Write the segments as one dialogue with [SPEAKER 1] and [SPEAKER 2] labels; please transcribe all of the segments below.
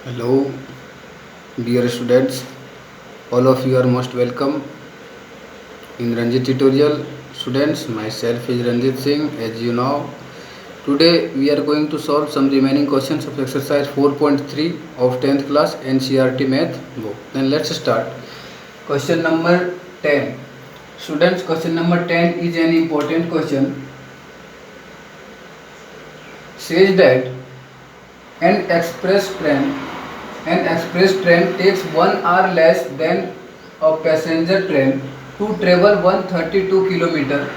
[SPEAKER 1] Hello, dear students. All of you are most welcome in Ranjit tutorial. Students, myself is Ranjit Singh. As you know, today we are going to solve some remaining questions of exercise 4.3 of 10th class NCERT Math book. Then let's start. Question number 10. Students, question number 10 is an important question. Says that an express train takes 1 hour less than a passenger train to travel 132 km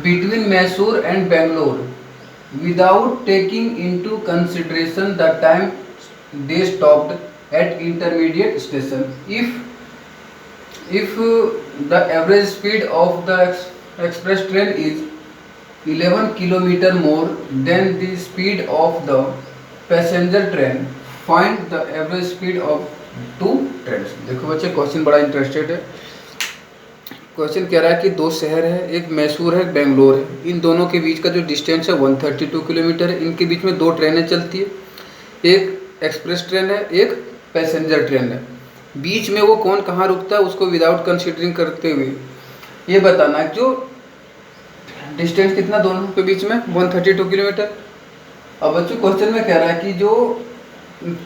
[SPEAKER 1] between Mysore and Bangalore without taking into consideration the time they stopped at intermediate station. If the average speed of the express train is 11 km more than the speed of the passenger train, find the average speed of two train. देखो बच्चे, question बड़ा interested है। Question कह रहा है कि दो शहर है, एक मैसूर है, एक बेंगलोर है। इन दोनों के बीच का जो डिस्टेंस है 132 किलोमीटर है। इनके बीच में दो ट्रेनें चलती है, एक एक्सप्रेस ट्रेन है, एक पैसेंजर ट्रेन है। बीच में वो कौन कहाँ रुकता है उसको विदाउट कंसिडरिंग करते हुए ये बताना जो डिस्टेंस कितना दोनों के बीच में 132 किलोमीटर। अब बच्चों क्वेश्चन में कह रहा है कि जो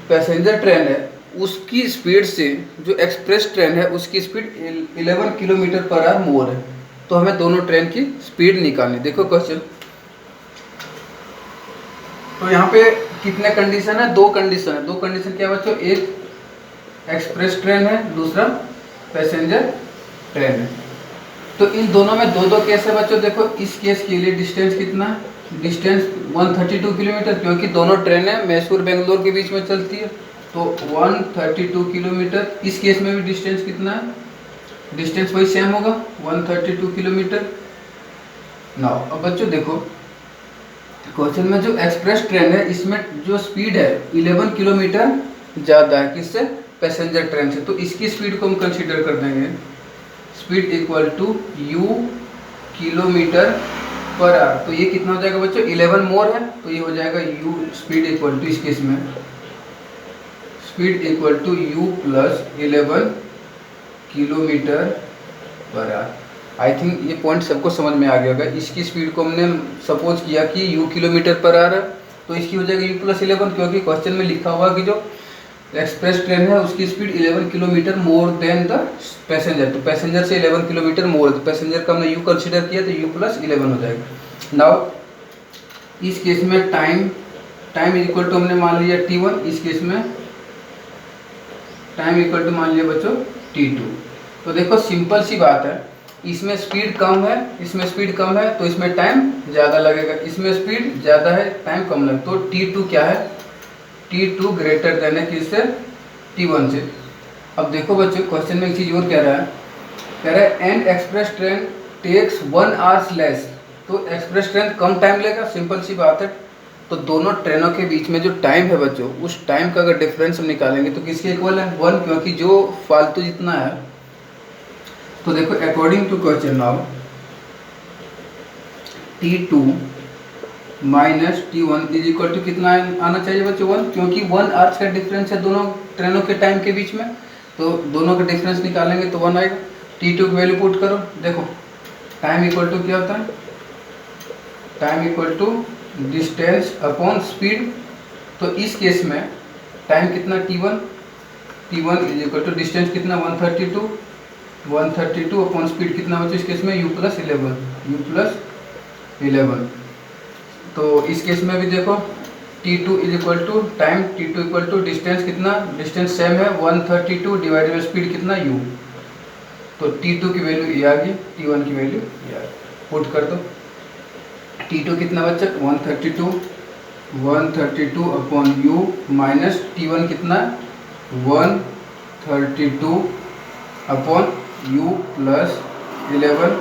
[SPEAKER 1] पैसेंजर ट्रेन है उसकी स्पीड से जो एक्सप्रेस ट्रेन है उसकी स्पीड 11 किलोमीटर पर आवर मोर है। तो हमें दोनों ट्रेन की स्पीड निकालनी। देखो क्वेश्चन, तो यहाँ पे कितने कंडीशन है? दो कंडीशन है। दो कंडीशन क्या है बच्चों? एक एक्सप्रेस ट्रेन है, दूसरा पैसेंजर ट्रेन है। तो इन दोनों में दो दो केस है बच्चों। देखो इस केस के लिए डिस्टेंस कितना है? डिस्टेंस 132 किलोमीटर, क्योंकि दोनों ट्रेनें मैसूर बेंगलोर के बीच में चलती है। तो 132 किलोमीटर। इस केस में भी डिस्टेंस कितना है? डिस्टेंस वही सेम होगा, 132 किलोमीटर। नाउ अब बच्चों देखो क्वेश्चन में जो एक्सप्रेस ट्रेन है इसमें जो स्पीड है 11 किलोमीटर ज़्यादा है किससे? पैसेंजर ट्रेन से। तो इसकी स्पीड को हम कंसिडर कर देंगे speed equal to u kilometre per hour. तो ये कितना हो जाएगा बच्चों? 11 मोर है, तो ये हो जाएगा यू स्पीड इक्वल टू, इस केस में speed equal to u plus 11 kilometre per hour. I think ये पॉइंट सबको समझ में आ गया होगा। इसकी स्पीड को हमने सपोज किया कि यू किलोमीटर पर आवर है, तो इसकी हो जाएगी यू प्लस 11, क्योंकि क्वेश्चन में लिखा हुआ कि जो एक्सप्रेस ट्रेन है उसकी speed 11 kilometre more than the passenger. तो पैसेंजर से 11 किलोमीटर मोर, तो पैसेंजर का हमने यू कंसीडर किया तो यू प्लस 11 हो जाएगा। नाउ इस केस में टाइम इक्वल टू हमने मान लिया t1, इस केस में टाइम इक्वल टू मान लिया बच्चों t2। तो देखो सिंपल सी बात है, इसमें स्पीड कम है, इसमें स्पीड कम है, तो इसमें टाइम ज़्यादा लगेगा। इसमें स्पीड ज़्यादा है, टाइम कम लगेगा। तो t2 क्या है? T2 ग्रेटर देन है किससे? T1 से। अब देखो बच्चों क्वेश्चन में एक चीज़ और कह रहा है an express train takes 1 hours less. तो एक्सप्रेस ट्रेन कम टाइम लेगा, सिंपल सी बात है। तो दोनों ट्रेनों के बीच में जो टाइम है बच्चों, उस टाइम का अगर डिफरेंस हम निकालेंगे तो किसके इक्वल है? 1, क्योंकि जो फालतू जितना है। तो देखो according to question now T2 माइनस T1 इज इक्वल टू कितना आना चाहिए बच्चों? 1, क्योंकि 1 आवर्स का डिफरेंस है दोनों ट्रेनों के टाइम के बीच में। तो दोनों का डिफरेंस निकालेंगे तो 1 आएगा। T2 की वैल्यू पुट करो। देखो टाइम इक्वल टू क्या होता है? Time equal to distance upon speed. तो इस केस में टाइम कितना? T1 is equal to distance कितना? 132 अपॉन स्पीड कितना बच्चों? इस केस में u प्लस 11। तो इस केस में भी देखो T2 is equal to time, T2 equal to distance कितना? डिस्टेंस सेम है 132 डिवाइडेड बाई स्पीड कितना? u। तो T2 की वैल्यू ये आ गई, T1 की वैल्यू ये आ गई। पुट कर दो। T2 कितना बच्चा? 132 अपॉन u माइनस T1 कितना? 132 upon u plus 11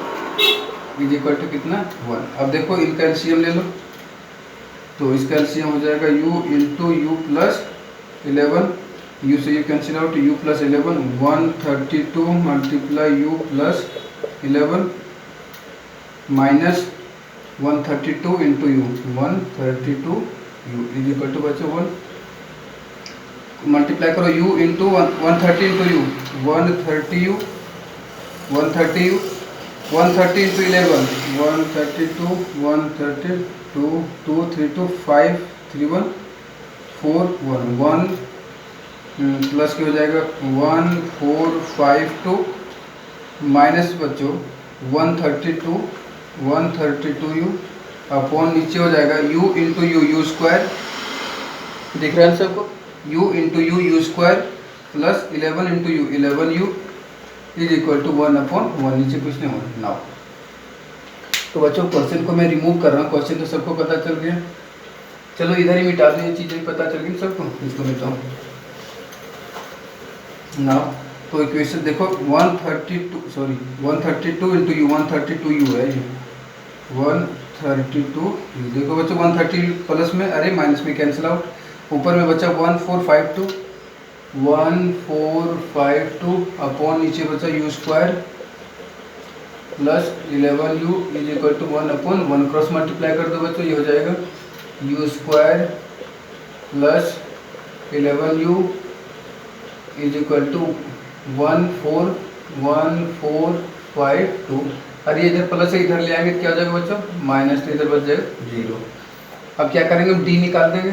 [SPEAKER 1] is equal to कितना? 1। अब देखो इनका एलसीएम ले लो, तो इसका एलसीएम हो जाएगा u into u plus 11। u से u cancel out, u plus 11, 132 multiply u plus 11 minus 132 into u, 132 u is equal to बच्चों 1। मल्टीप्लाई करो u into 130 into u 130 u 130 into 11 132 132 2 3 2 5 3 1 4 1 1 plus की हो जाएगा 1452 माइनस बच्चों 132 यू अपॉन नीचे हो जाएगा u इंटू यू स्क्वायर, दिख रहा है सबको, u into u square plus 11 into u 11 u is equal to 1/1, नीचे कुछ नहीं होगा नाउ। तो बच्चों क्वेश्चन को मैं रिमूव कर रहा हूँ, क्वेश्चन तो सबको पता चल गया, चलो इधर ही मिटा दो, ये चीज़ें पता चल गई सबको, इसको मिटाऊँ नाउ। तो इक्वेशन देखो 132 इंटू यू 132 यू है ये 132 यू, देखो बच्चों 130 प्लस में अरे माइनस में कैंसिल आउट, ऊपर में बचा 1452 अपॉन नीचे बचा u square plus 11 u is equal to 1/1, cross multiply कर दो बच्चों, ये हो जाएगा u square plus 11 u is equal to 1452। अरे इधर प्लस से इधर ले आएंगे तो क्या हो जाएगा बच्चों, माइनस, तो इधर बच जाएगा 0। अब क्या करेंगे, हम डी निकाल देंगे,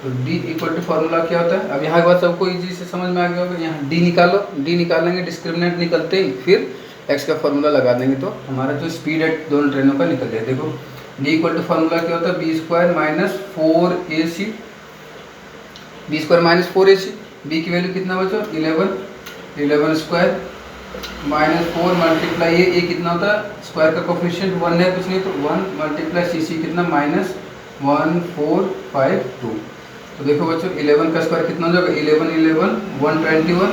[SPEAKER 1] तो डी इक्वल टू फार्मूला क्या होता है, अब यहाँ के बाद सबको इजी से समझ में आ गया होगा, यहाँ डी निकालो, डी निकालेंगे, डिस्क्रिमिनेंट निकलते ही फिर एक्स का फार्मूला लगा देंगे, तो हमारा जो स्पीड है दोनों ट्रेनों का निकल जाए। देखो डी इक्वल टू फार्मूला क्या होता है, B square minus 4ac, B square minus 4ac, B की वैल्यू कितना बचो 11 स्क्वायर माइनस 4 मल्टीप्लाई ये कितना होता है, स्क्वायर का कोफिशिएंट 1 है, कुछ नहीं तो 1 मल्टीप्लाई सी कितना माइनस 1452। तो देखो बच्चों 11 का स्क्वायर कितना हो जाएगा, 121,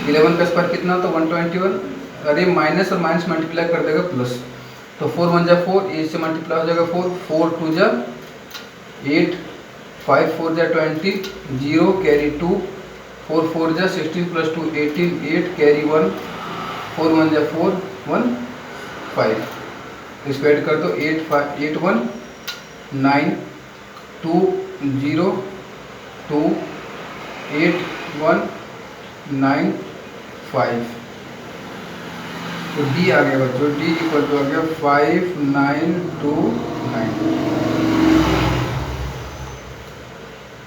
[SPEAKER 1] 11 का स्क्वायर कितना होता है 121, अरे माइनस और माइनस मल्टीप्लाई कर देगा प्लस, तो 4 1 जा 4, 8 से मल्टीप्लाई हो जाएगा 4, 4 2 जा 8, 5 4 जा 20, 0 कैरी 2, 4 4 जा 16 प्लस 2 18, 8 कैरी 1, 4 1 जा 4 1 5, इसको ऐड कर दो 8 1 9 2 0 2 8 1 9 5, तो डी आ गया बच्चों, डी इक्वल टू आ गया 5929,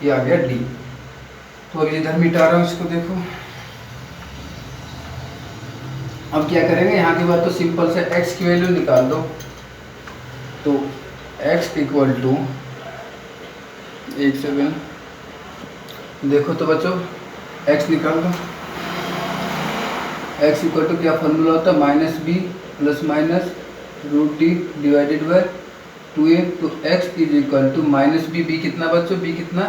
[SPEAKER 1] ये आ गया डी। तो अब इधर मिटा रहा हूँ इसको, देखो अब क्या करेंगे, यहाँ के बाद तो सिंपल से x की वैल्यू निकाल दो, तो x इक्वल टू 17, देखो तो बच्चों x निकाल दो, x इक्वल टू क्या फॉर्मूला होता है, minus B plus minus root D divided by 2a, तो x is equal to minus B, B कितना बच्चों, बी कितना,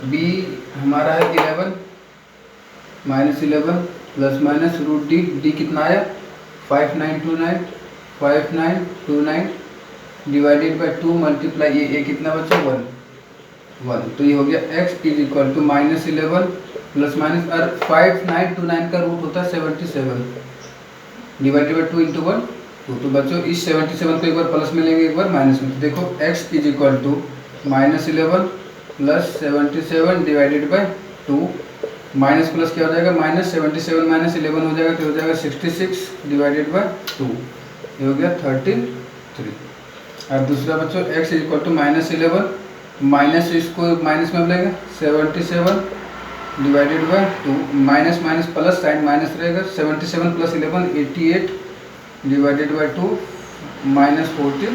[SPEAKER 1] बी हमारा है 11 minus 11 plus minus root D, D कितना आया 5929 डिवाइडेड बाय 2 मल्टीप्लाई ए कितना बचा 1, तो ये हो गया x is equal to minus 11 plus minus, और 5929 का रूट होता है 77 डिवाइडेड बाय 2 इंटू 1 2, तो बच्चों इस 77 को एक बार प्लस में लेंगे एक बार माइनस में, तो देखो x is equal to minus 11 plus 77 divided by 2, minus plus क्या हो जाएगा, माइनस 77 माइनस 11 हो जाएगा, तो हो जाएगा 66 डिवाइडेड बाय 2, ये हो गया 33। और दूसरा बच्चों x is equal to minus 11 minus इसको माइनस में लेंगे 77 divided by 2, minus minus plus sign minus रहेगा, 77 प्लस 11 88 डिवाइडेड बाय 2 माइनस 14।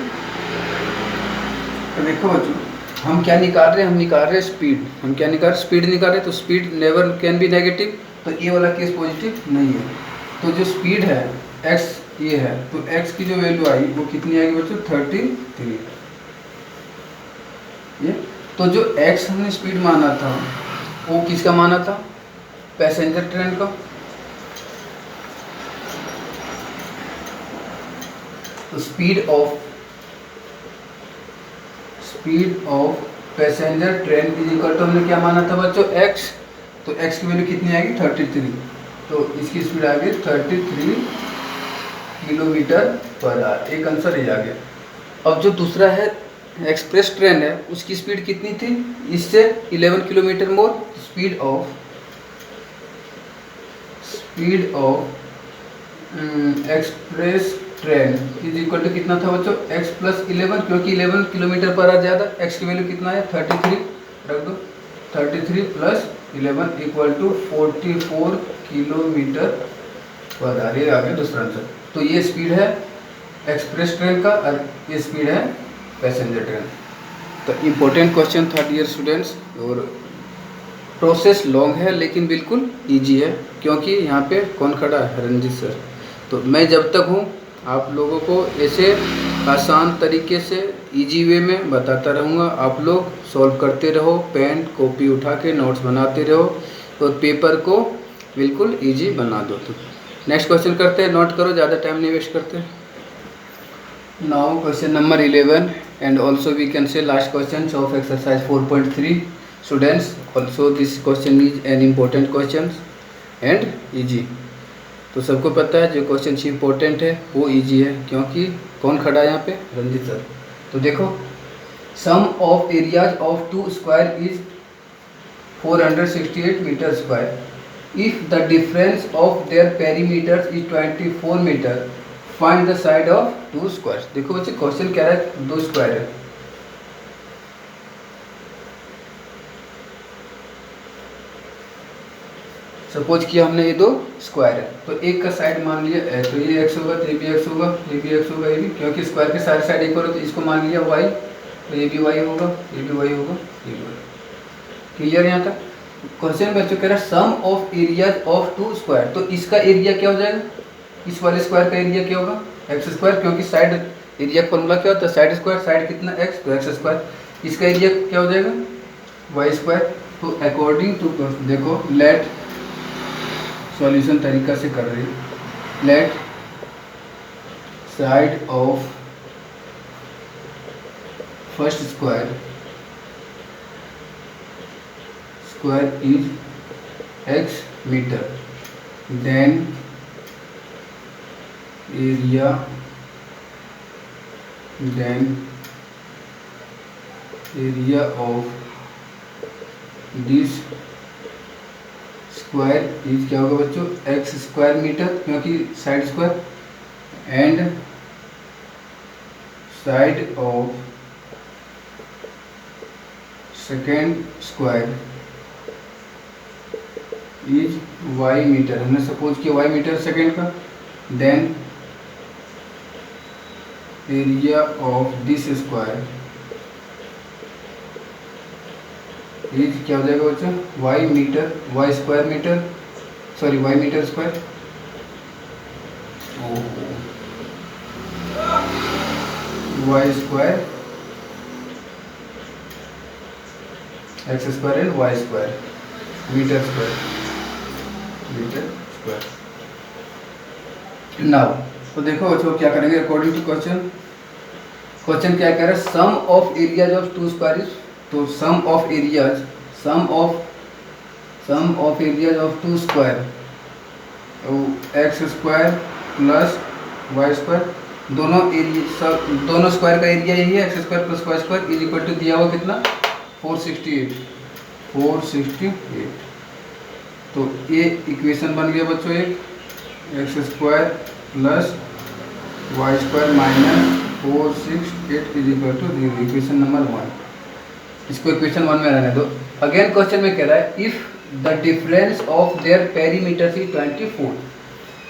[SPEAKER 1] तो देखो बच्चों हम क्या निकाल रहे हैं, हम निकाल रहे हैं स्पीड, हम क्या निकाल रहे, स्पीड निकाल रहे हैं, तो speed never can be negative, तो ये वाला केस पॉजिटिव नहीं है, तो जो स्पीड है x ये है, तो x की जो वैल्यू आई वो कितनी आएगी बच्चों 33, ये तो जो x हमने स्पीड माना था वो किसका माना था, पैसेंजर ट्रेन का, तो speed of passenger train is equal to हमने क्या माना था बच्चों x, तो x की वैल्यू कितनी आएगी 33, तो इसकी स्पीड आ गई 33 किलोमीटर पर आवर, एक आंसर ये आ गया। अब जो दूसरा है एक्सप्रेस ट्रेन है उसकी स्पीड कितनी थी, इससे 11 kilometre more. Speed of express train is equal to कितना था बच्चों, x प्लस 11, क्योंकि 11 किलोमीटर पर आ ज़्यादा, x की वैल्यू कितना है 33 रख दो, 33 प्लस 11 इक्वल टू 44 किलोमीटर पर आ रही है। आगे दूसरा आंसर। तो ये स्पीड है एक्सप्रेस ट्रेन का और ये स्पीड है पैसेंजर ट्रेन। तो इम्पोर्टेंट क्वेश्चन था डियर स्टूडेंट्स, और प्रोसेस लॉन्ग है लेकिन बिल्कुल इजी है, क्योंकि यहाँ पे कौन खड़ा है, रंजीत सर। तो मैं जब तक हूँ आप लोगों को ऐसे आसान तरीके से इजी वे में बताता रहूँगा। आप लोग सॉल्व करते रहो, पेन कॉपी उठा के नोट्स बनाते रहो और पेपर को बिल्कुल इजी बना दो। तो नेक्स्ट क्वेश्चन करते हैं, नोट करो, ज़्यादा टाइम नहीं वेस्ट करते। Now question number 11 and also we can say last question of exercise 4.3 students. Also this question is an important question and easy. तो सबको पता है जो क्वेश्चन इम्पोर्टेंट है वो इजी है, क्योंकि कौन खड़ा है यहाँ पे, रंजीत सर। तो देखो, sum of areas of 2 square is 468 metre square. If the difference of their perimeters is 24 metre, find the side of 2 square. देखो बच्चे क्वेश्चन कह रहा है 2 स्क्वायर है, सपोज किया हमने ये 2 स्क्वायर है, तो एक का साइड मान लिया x, तो ये x होगा, तो ये भी x होगा, ये भी x होगा, ये भी, क्योंकि स्क्वायर के सारे साइड इक्वल है तो इसको मान लिया y, तो ये भी y होगा, ये भी y होगा, ये भी y। क्लियर यहाँ तक। क्वेश्चन बच्चों कह रहा है sum of areas of 2 square, तो इसका एरिया क्या हो जाएगा, इस वाले स्क्वायर का एरिया क्या होगा, एक्स स्क्वायर, क्योंकि साइड एरिया फॉर्मूला क्या होता है, साइड स्क्वायर, साइड कितना x, तो एक्स स्क्वायर। इसका एरिया क्या हो जाएगा, वाई स्क्वायर। तो अकॉर्डिंग टू, देखो लेट सॉल्यूशन तरीका से कर रही, let side of first square is x metre, then area of this square is क्या होगा बच्चों, x स्क्वायर मीटर, क्योंकि side square, and side of second square is y metre. हमने सपोज किया y मीटर सेकेंड का, then area of this square is क्या हो जाएगा बच्चों, y metre, y square metre, sorry y metre square, y square x square and y square metre square. Now तो देखो बच्चों क्या करेंगे अकॉर्डिंग टू क्वेश्चन क्या कह रहा है, sum of areas of 2 square is, तो sum of areas of 2 square, X square plus Y square, दोनों स्क्वायर का एरिया यही है, X square plus Y square is equal to दिया हुआ कितना, 468। तो ये इक्वेशन बन गया बच्चों, एक x square plus Y square minus 468 is equal to 0, equation number 1। इसको इक्वेशन 1 में रहने दो। अगेन क्वेश्चन में कह रहा है if the difference of their perimeter is 24,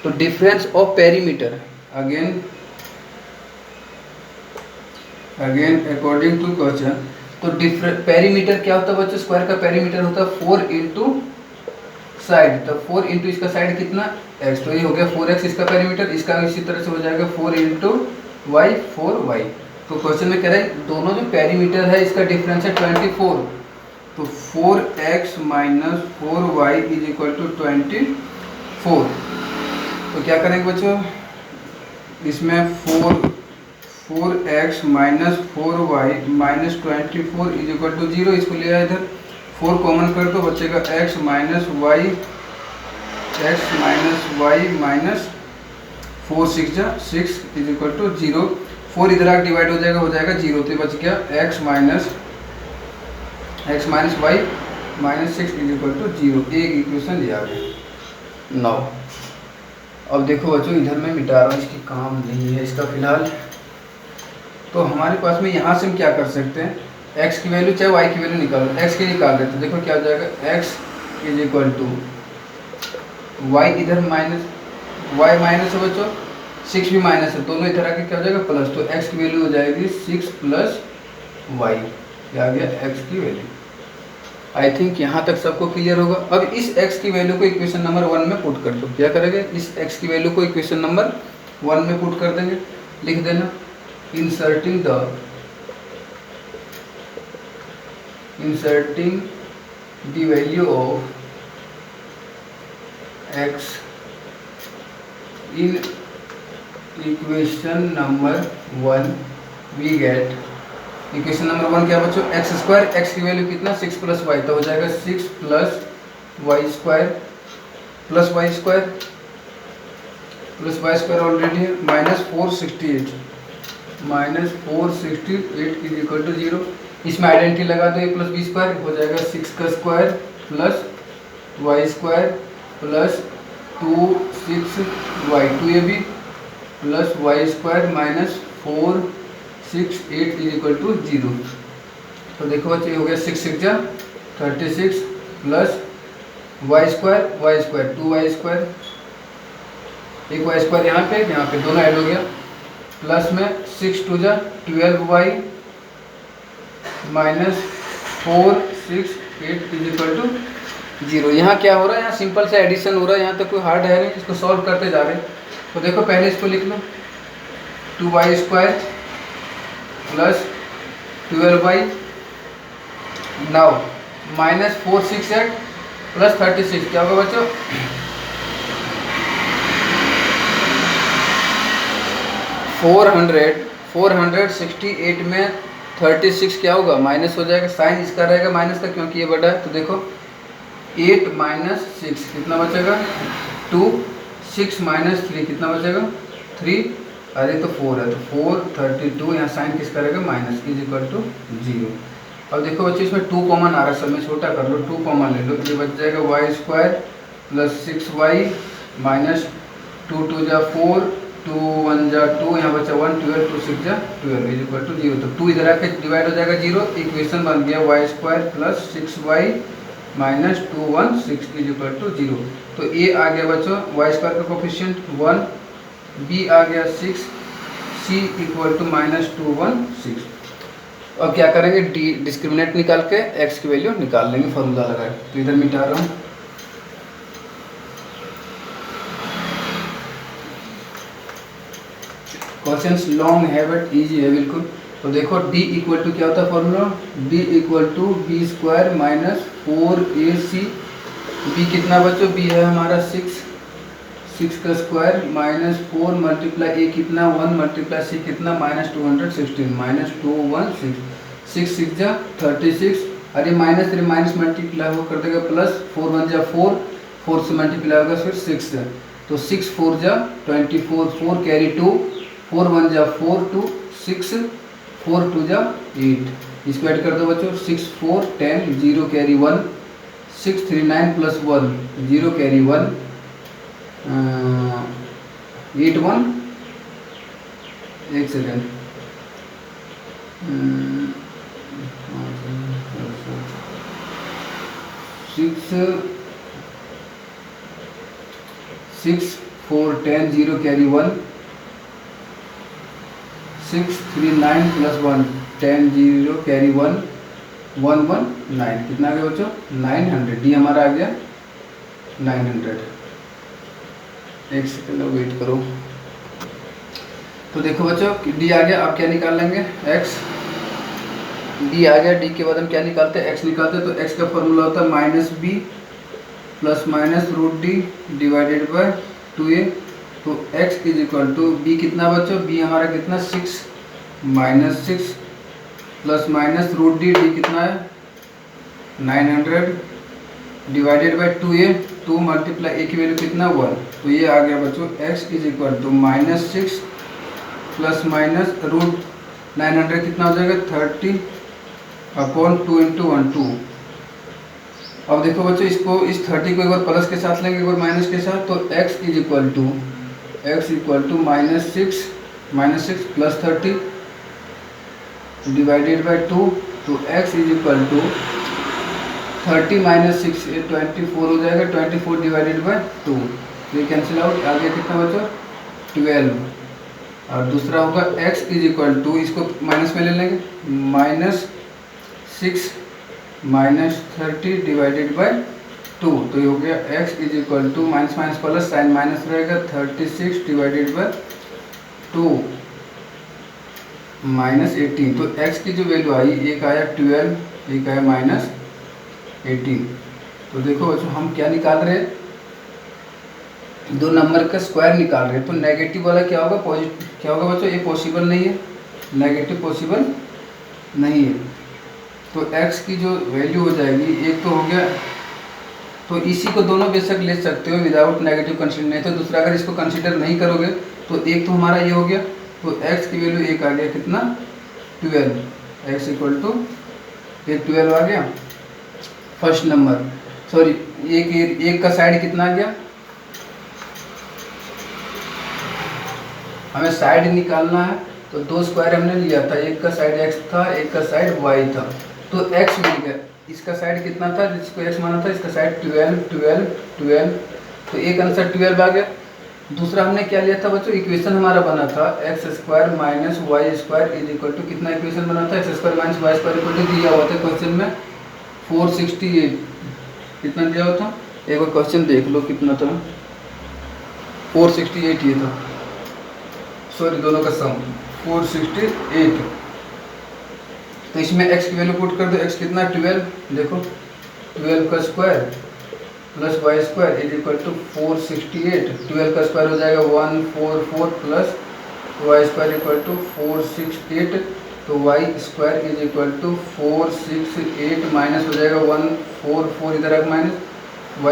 [SPEAKER 1] तो difference of perimeter again according to question, तो पेरीमीटर क्या होता है बच्चों, स्क्वायर का पेरीमीटर होता है 4 इंटू साइड, तो 4 इंटू इसका साइड कितना x, तो ये हो गया 4x इसका पेरीमीटर, इसका इसी तरह से हो जाएगा 4 इंटू वाई 4y। तो क्वेश्चन में कह रहा है दोनों जो पेरीमीटर है इसका डिफरेंस है 24, तो 4x minus 4y is equal to 24। तो क्या करेंगे बच्चों, इसमें 4x minus 4y minus 24 is equal to 0, इसको ले आया इधर, 4 कॉमन कर तो बचेगा x minus y minus 4 6 is equal to 0, 4 इधर आके डिवाइड हो जाएगा 0, तो बच गया x minus y minus 6 is equal to 0। एक इक्वेशन ये आ गया। 9 अब देखो बच्चों, इधर मैं मिटा रहा हूँ, इसकी काम नहीं है इसका फिलहाल। तो हमारे पास में यहाँ से हम क्या कर सकते हैं, x की वैल्यू चाहे y की वैल्यू निकालो, x की निकाल देते हैं। देखो क्या हो जाएगा, x is equal to y, इधर माइनस y माइनस है बच्चों, 6 भी माइनस है, दोनों इधर आके क्या हो जाएगा प्लस, तो x की वैल्यू हो जाएगी 6 प्लस y, ये आ गया x की वैल्यू। आई थिंक यहाँ तक सबको क्लियर होगा। अब इस x की वैल्यू को इक्वेशन नंबर 1 में पुट कर दो। क्या करेंगे, इस x की वैल्यू को इक्वेशन नंबर 1 में पुट कर देंगे। लिख देना inserting the value of x in equation number 1 we get, equation number 1 क्या बच्चों, एक्स स्क्वायर, एक्स की वैल्यू कितना 6 प्लस वाई, तो हो जाएगा 6 प्लस वाई स्क्वायर ऑलरेडी है, माइनस 468 इज इक्वल टू 0। इसमें आइडेंटिटी लगा दो, a प्लस बी स्क्वायर हो जाएगा 6 का square plus Y square plus 2 6y 2ab plus Y square minus 468 is equal to 0। तो देखो बच्चे हो गया 6 6 जा 36 plus Y square 2y square, एक वाई स्क्वायर यहाँ पे दोनों ऐड हो गया, प्लस में 6 2 जा 12y minus 468 is equal to 0। यहाँ क्या हो रहा है, यहाँ सिंपल से एडिशन हो रहा है, यहाँ तक कोई हार्ड है नहीं, इसको सॉल्व करते जा रहे हैं। तो देखो पहले इसको लिख लो, 2y square plus 12y, now minus 468 plus 36 क्या होगा बच्चों, 468 में 36 क्या होगा, माइनस हो जाएगा, साइन इसका रहेगा माइनस का क्योंकि ये बड़ा है। तो देखो 8 माइनस 6 कितना बचेगा 2, 6 माइनस 3 कितना बचेगा 3, अरे तो 4 है, तो 432, यहाँ साइन किसका रहेगा माइनस, इज इक्वल टू 0। अब देखो बच्चे इसमें 2 कॉमन आ रहा है, सब में छोटा कर लो, 2 कॉमन ले लो, ये बच जाएगा y square plus 6y minus 2 2 जा 4 2 1 जा 2, यहाँ बचा 1 12 2 6 जा 12 इज इक्वल टू 0। तो 2 इधर आके डिवाइड हो जाएगा 0, इक्वेशन बन गया y square plus 6y minus 216 is equal to 0। तो ए आ गया बच्चों वाई स्क्वायर का कोफिशिएंट 1, बी आ गया 6, सी इक्वल टू माइनस 216। अब क्या करेंगे, डिस्क्रिमिनेंट निकाल के एक्स की वैल्यू निकाल लेंगे, फॉर्मूला लगाए। तो इधर मिटा रहा हूँ, क्वेश्चंस लॉन्ग है बट इजी है बिल्कुल। तो देखो d इक्वल टू क्या होता है formula, d equal to b square minus 4ac, b कितना बच्चों, b है हमारा 6 का स्क्वायर माइनस 4 मल्टीप्लाई a कितना 1 मल्टीप्लाई c कितना माइनस 216 माइनस 216, 6 6 जा 36, अरे माइनस मल्टीप्लाई हो कर देगा प्लस, 4 1 जा 4, 4 से मल्टीप्लाई होगा फिर 6 से, तो 6 4 जा 24, 4 कैरी 2, 4 1 जा 4 2 6, 4 2 जा 8, इसको ऐड कर दो बच्चों, 6 4 10 0 कैरी 1, 6 3 9 प्लस 1 0 कैरी 1, 8 1 एक सेकेंड 6 4 10 0 कैरी 1, 6 3 9 प्लस 1 10 0 कैरी 1 1 1 9, कितना आ गया बच्चों 900, डी हमारा आ गया 900। एक सेकंड वेट करो। तो देखो बच्चों डी आ गया, अब क्या निकाल लेंगे एक्स, डी आ गया, डी के बाद हम क्या निकालते हैं एक्स निकालते हैं। तो एक्स का फॉर्मूला होता है minus B plus minus root D divided by 2a। तो x is equal to b कितना बच्चों, b हमारा कितना 6 minus 6 plus minus root D, D कितना है 900 divided by 2a, 2 multiply a की वैल्यू कितना 1, तो ये आ गया बच्चों x is equal to minus 6 plus minus root 900 कितना हो जाएगा 30/2 इंटू 1 2। अब देखो बच्चों इसको इस 30 को एक बार प्लस के साथ लेंगे एक बार माइनस के साथ, तो x is equal to -6 plus 30 divided by 2, तो x इज इक्वल टू 30 - 6 ये 24 हो जाएगा, 24 डिवाइडेड बाई 2, ये कैंसिल आउट, आगे कितना बचा 12। और दूसरा होगा x इज इक्वल टू, इसको माइनस में ले लेंगे, -6 - 30 डिवाइडेड बाई 2, तो ये हो गया x is equal to minus minus plus sign minus रहेगा 36 डिवाइडेड बाई 2 -18। तो x की जो वैल्यू आई एक आया 12, एक आया -18। तो देखो बच्चों हम क्या निकाल रहे हैं, दो नंबर का स्क्वायर निकाल रहे हैं। तो नेगेटिव वाला क्या होगा, पॉजिटिव क्या होगा बच्चों, ये पॉसिबल नहीं है, नेगेटिव पॉसिबल नहीं है। तो x की जो वैल्यू हो जाएगी, एक तो हो गया, तो इसी को दोनों बेशक ले सकते हो विदाउट नेगेटिव कंसीडर, नहीं तो दूसरा अगर इसको कंसीडर नहीं करोगे तो एक तो हमारा ये हो गया, तो x की वैल्यू एक आ गया कितना 12, x इक्वल टू एक 12 आ गया फर्स्ट नंबर। सॉरी एक का साइड कितना आ गया, हमें साइड निकालना है, तो दो स्क्वायर हमने लिया था, एक का साइड x था एक का साइड y था, तो x मिल गया, इसका साइड कितना था जिसको x माना था, इसका साइड 12 12 12, तो एक आंसर 12 आ गया। दूसरा हमने क्या लिया था बच्चों, इक्वेशन हमारा बना था x² - y² is equal to, कितना इक्वेशन बना था x² - y² इक्वल टू दिया हुआ था क्वेश्चन में 468, कितना दिया हुआ था, एक बार क्वेश्चन देख लो कितना था, 468 ये था, सॉरी दोनों का सम 468। तो इसमें x की वैल्यू पुट कर दो, x कितना 12, देखो 12 का square plus y² is equal to 468, 12 का स्क्वायर हो जाएगा 144 प्लस y² इक्वल टू 468, तो y² is equal to 468 minus हो जाएगा 144 इधर आएगा minus, y²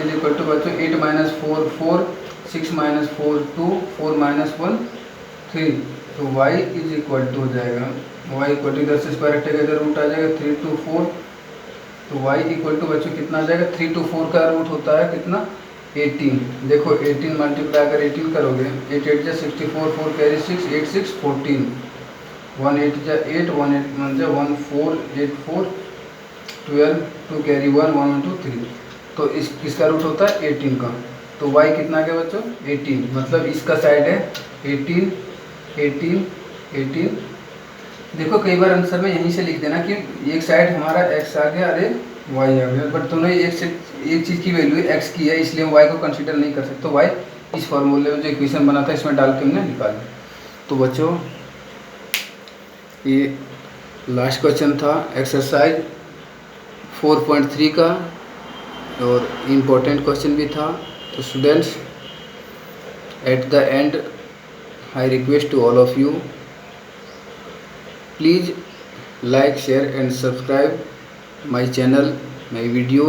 [SPEAKER 1] is equal to बच्चों 8 - 4 4 6 - 4 2 4 - 1 3, तो y इज इक्वल टू हो जाएगा y इक्वल टू इधर से स्क्वायर हटेगा इधर रूट आ जाएगा 3 2 4, तो y इक्वल टू बच्चों कितना आ जाएगा 3 2 4 का रूट होता है कितना 18, देखो 18 मल्टीप्लाई अगर 18 करोगे 8 8 जा 64 4 कैरी 6 8 6 14 1 8 जा 8 1 8 1 जा 1 4 8 4 12 2 कैरी 1 1 1 2 3, तो इस किसका रूट होता है 18 का, तो y कितना आ गया बच्चों 18, मतलब इसका साइड है 18 18 18। देखो कई बार आंसर में यहीं से लिख देना कि एक साइड हमारा x आ गया अरे y आ गया, बट दोनों एक चीज़ की वैल्यू x की है इसलिए हम y को कंसीडर नहीं कर सकते, तो y इस फॉर्मूले में जो इक्वेशन बना था इसमें डाल के हमने निकाला। तो बच्चों ये लास्ट क्वेश्चन था एक्सरसाइज 4.3 का और इम्पोर्टेंट क्वेश्चन भी था। तो students at the end I request to all of you, please like, share and subscribe my channel, my video.